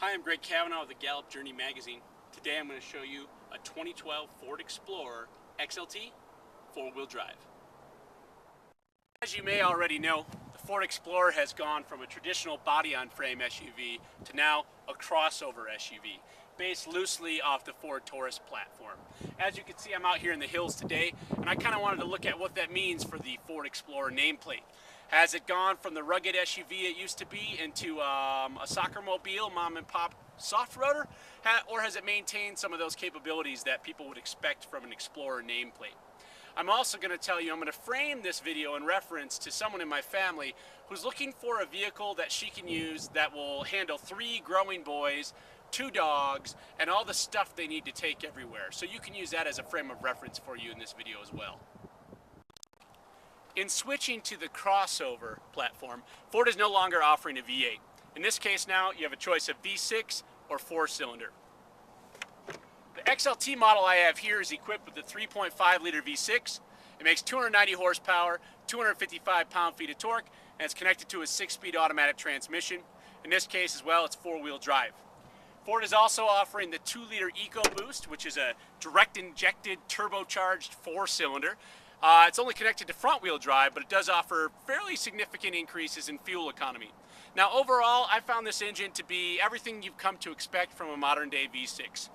Hi, I'm Greg Cavanaugh of the Gallup Journey magazine. Today I'm going to show you a 2012 Ford Explorer XLT four-wheel drive. As you may already know, the Ford Explorer has gone from a traditional body-on-frame SUV to now a crossover SUV, based loosely off the Ford Taurus platform. As you can see, I'm out here in the hills today, and I kind of wanted to look at what that means for the Ford Explorer nameplate. Has it gone from the rugged SUV it used to be into a soccer mobile, mom and pop soft roader, or has it maintained some of those capabilities that people would expect from an Explorer nameplate? I'm also going to tell you, I'm going to frame this video in reference to someone in my family who's looking for a vehicle that she can use that will handle 3 growing boys, 2 dogs, and all the stuff they need to take everywhere. So you can use that as a frame of reference for you in this video as well. In switching to the crossover platform, Ford is no longer offering a V8. In this case now, you have a choice of V6 or 4-cylinder. The XLT model I have here is equipped with the 3.5 liter V6. It makes 290 horsepower, 255 pound-feet of torque, and it's connected to a 6-speed automatic transmission. In this case as well, it's 4-wheel drive. Ford is also offering the 2-liter EcoBoost, which is a direct-injected turbocharged 4-cylinder. It's only connected to front-wheel drive, but it does offer fairly significant increases in fuel economy. Now, overall, I found this engine to be everything you've come to expect from a modern-day V6.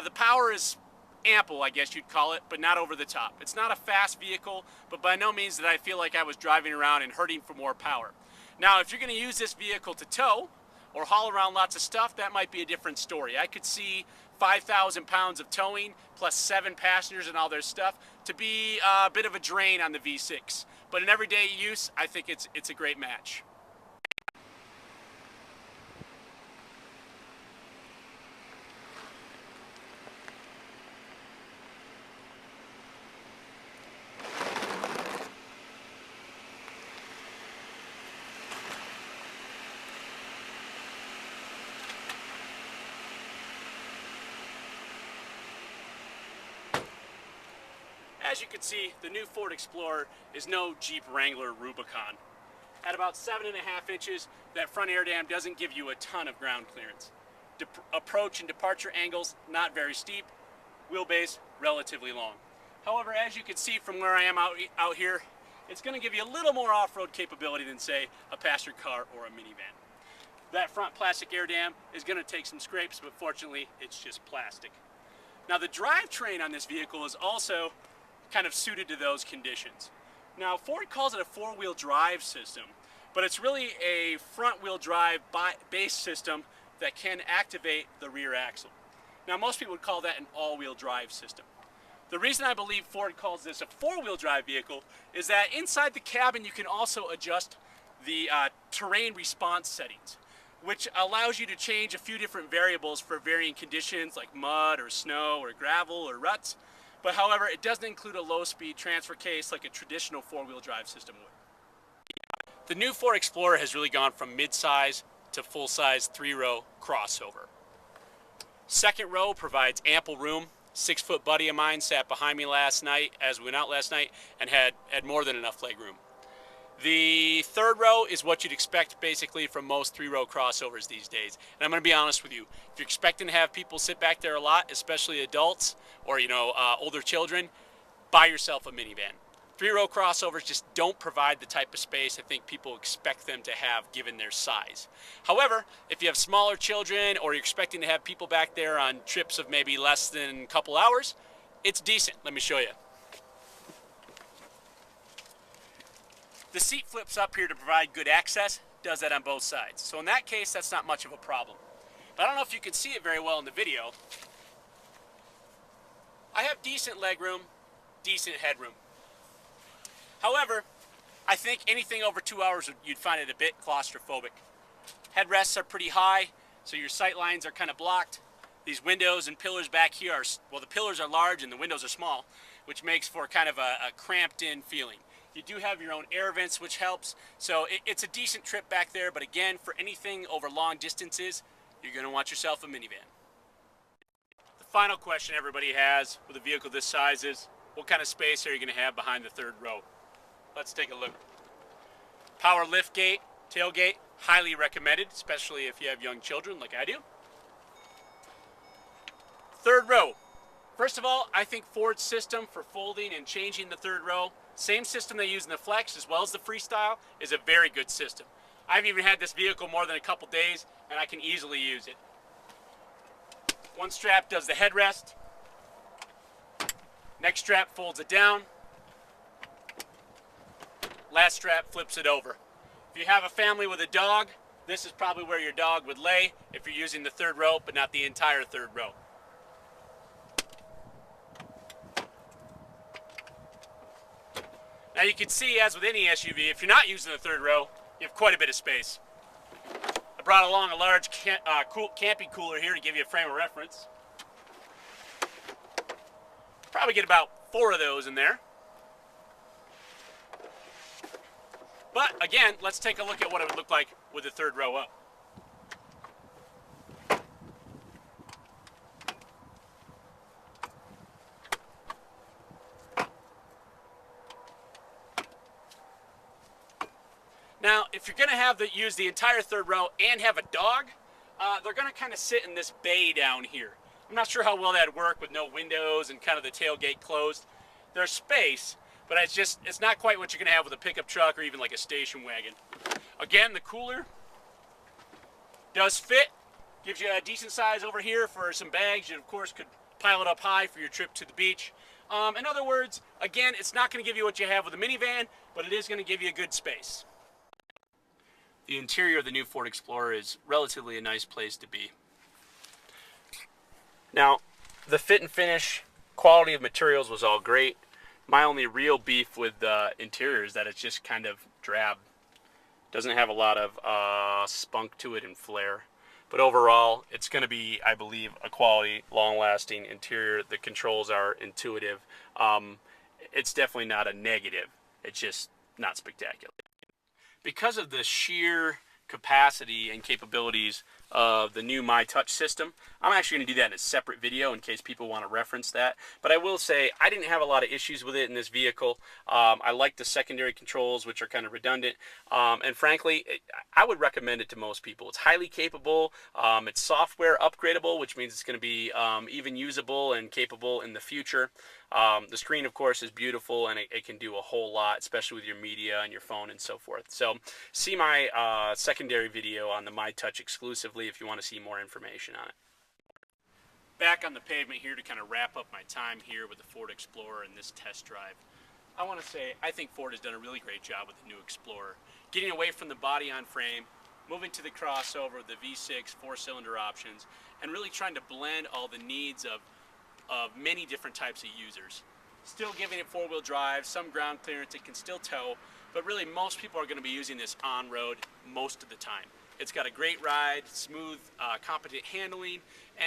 The power is ample, I guess you'd call it, but not over the top. It's not a fast vehicle, but by no means did I feel like I was driving around and hurting for more power. Now, if you're going to use this vehicle to tow or haul around lots of stuff, that might be a different story. I could see 5,000 pounds of towing plus 7 passengers and all their stuff to be a bit of a drain on the V6. But in everyday use, I think it's a great match. As you can see, the new Ford Explorer is no Jeep Wrangler Rubicon. At about 7.5 inches, that front air dam doesn't give you a ton of ground clearance. Approach and departure angles, not very steep. Wheelbase, relatively long. However, as you can see from where I am out here, it's going to give you a little more off-road capability than, say, a passenger car or a minivan. That front plastic air dam is going to take some scrapes, but fortunately, it's just plastic. Now, the drivetrain on this vehicle is also kind of suited to those conditions. Now, Ford calls it a 4-wheel drive system, but it's really a front-wheel drive base system that can activate the rear axle. Now, most people would call that an all-wheel drive system. The reason I believe Ford calls this a 4-wheel drive vehicle is that inside the cabin you can also adjust the terrain response settings, which allows you to change a few different variables for varying conditions like mud or snow or gravel or ruts. But however, it doesn't include a low-speed transfer case like a traditional 4-wheel drive system would. The new Ford Explorer has really gone from mid-size to full-size 3-row crossover. Second row provides ample room. 6-foot buddy of mine sat behind me last night as we went out last night and had more than enough leg room. The third row is what you'd expect basically from most 3-row crossovers these days. And I'm going to be honest with you, if you're expecting to have people sit back there a lot, especially adults or older children, buy yourself a minivan. 3-row crossovers just don't provide the type of space I think people expect them to have given their size. However, if you have smaller children or you're expecting to have people back there on trips of maybe less than a couple hours, it's decent. Let me show you. The seat flips up here to provide good access, does that on both sides. So in that case, that's not much of a problem. But I don't know if you can see it very well in the video. I have decent legroom, decent headroom. However, I think anything over 2 hours, you'd find it a bit claustrophobic. Headrests are pretty high, so your sight lines are kind of blocked. These windows and pillars back here are, well, the pillars are large and the windows are small, which makes for kind of a cramped in feeling. You do have your own air vents, which helps. So it's a decent trip back there, but again, for anything over long distances, you're going to want yourself a minivan. The final question everybody has with a vehicle this size is, what kind of space are you going to have behind the third row? Let's take a look. Power lift gate, Tailgate, highly recommended, especially if you have young children like I do. Third row. First of all, I think Ford's system for folding and changing the third row, same system they use in the Flex as well as the Freestyle, is a very good system. I've even had this vehicle more than a couple days, and I can easily use it. One strap does the headrest. Next strap folds it down. Last strap flips it over. If you have a family with a dog, this is probably where your dog would lay if you're using the third row, but not the entire third row. Now you can see, as with any SUV, if you're not using the third row, you have quite a bit of space. I brought along a large camping cooler here to give you a frame of reference. Probably get about 4 of those in there. But again, let's take a look at what it would look like with the third row up. Now, if you're going to use the entire third row and have a dog, they're going to kind of sit in this bay down here. I'm not sure how well that'd work with no windows and kind of the tailgate closed. There's space, but it's not quite what you're going to have with a pickup truck or even like a station wagon. Again, the cooler does fit. Gives you a decent size over here for some bags. You, of course, could pile it up high for your trip to the beach. In other words, again, it's not going to give you what you have with a minivan, but it is going to give you a good space. The interior of the new Ford Explorer is relatively a nice place to be. Now, the fit and finish, quality of materials was all great. My only real beef with the interior is that it's just kind of drab. Doesn't have a lot of spunk to it and flair. But overall, it's going to be, I believe, a quality, long-lasting interior. The controls are intuitive. It's definitely not a negative. It's just not spectacular. Because of the sheer capacity and capabilities of the new MyTouch system, I'm actually going to do that in a separate video in case people want to reference that. But I will say I didn't have a lot of issues with it in this vehicle. I like the secondary controls, which are kind of redundant. And frankly, I would recommend it to most people. It's highly capable. It's software upgradable, which means it's going to be even usable and capable in the future. The screen, of course, is beautiful, and it can do a whole lot, especially with your media and your phone and so forth. So see my secondary video on the MyTouch exclusively if you want to see more information on it. Back on the pavement here to kind of wrap up my time here with the Ford Explorer and this test drive. I want to say I think Ford has done a really great job with the new Explorer. Getting away from the body-on-frame, moving to the crossover, the V6 4-cylinder options, and really trying to blend all the needs of many different types of users. Still giving it 4-wheel drive, some ground clearance, it can still tow, but really most people are going to be using this on-road most of the time. It's got a great ride, smooth, competent handling,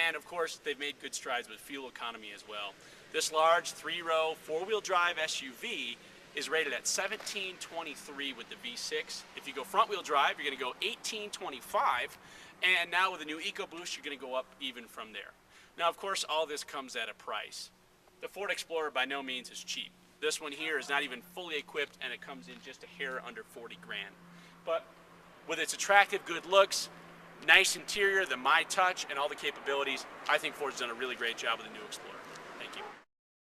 and of course they've made good strides with fuel economy as well. This large 3-row 4-wheel drive SUV is rated at 1723 with the V6. If you go front-wheel drive, you're going to go 1825, and now with the new EcoBoost, you're going to go up even from there. Now, of course, all this comes at a price. The Ford Explorer by no means is cheap. This one here is not even fully equipped, and it comes in just a hair under 40 grand. But with its attractive good looks, nice interior, the MyTouch, and all the capabilities, I think Ford's done a really great job with the new Explorer. Thank you.